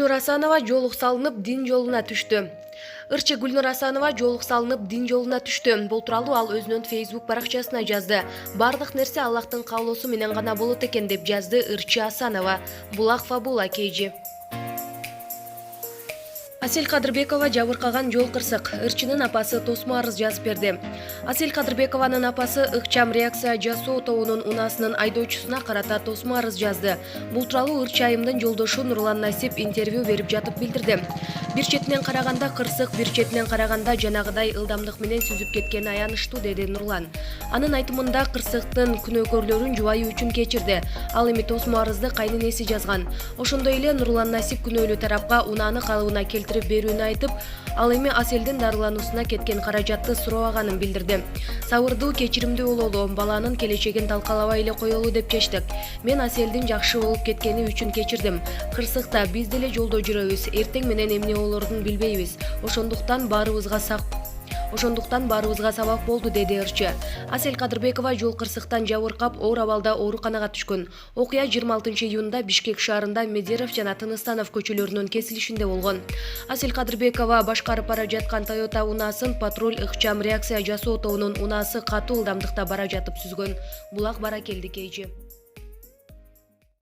Гүлнур Асанова жолук салынып дин жолуна түштү. Ырчы Гүлнур Асанова жолук салынып дин жолуна түштү. Бул тууралуу ал өзүнүн Facebook баракчасына жазды. Бардык нерсе Аллахтын каалоосу менен гана болот экен деп жазды Ырчы Асанова. Булак Фабула KG. Асель Кадырбекова жабыркаган жол кырсык. Ырчынын апасы тосмо арыз жазып берди. Асель Кадырбекованын апасы ыкчам реакция жасоо тобунун унаасынын айдоочусуна карата тосмо арыз жазды. Бул тууралуу Ырчы айымдын жолдошу Нурлан Насип интервью берип жатып билдирди. Бир четинен караганда кырсык, бир четинен караганда жанагыдай ылдамдык менен сүзүп кеткени аянычтуу, деди Нурлан. Анын айтымында кырсыктын күнөөкөрлөрүн жубайы үчүн кечирди. Ал эми тосмо арызды кайненеси жазган. Ошондой эле Нурлан Насип күнөөлүү тарапка унааны калыбына келтирип берүүнү айтып, ал эми Аселдин дарылануусуна кеткен каражатты сурабаганын билдирди. Сабырдуу, кечиримдүү бололу, баланын келечегин талкалабай эле коелу деп чечтик. Мен Аселдин жакшы болуп кеткени үчүн кечирдим. Кырсыкта биз деле жолдо жүрөбүз, эртең менен эмне болорун билбейбиз. Ошондуктан баарыбызга сабак болду, деди Ырчы. Асель Кадырбекова жол кырсыктан жабыркап, оор абалда ооруканага түшкөн. Окуя 26-июнда Бишкек шаарында Медеров жана Тыныстанов көчөлөрүнүн кесилишинде болгон. Асель Кадырбекова башкарып бара жаткан Toyota унаасын патруль ыкчам реакция жасоо тобунун унаасы катуу ылдамдыкта бара жатып сүзгөн. Булак Баракелди KG.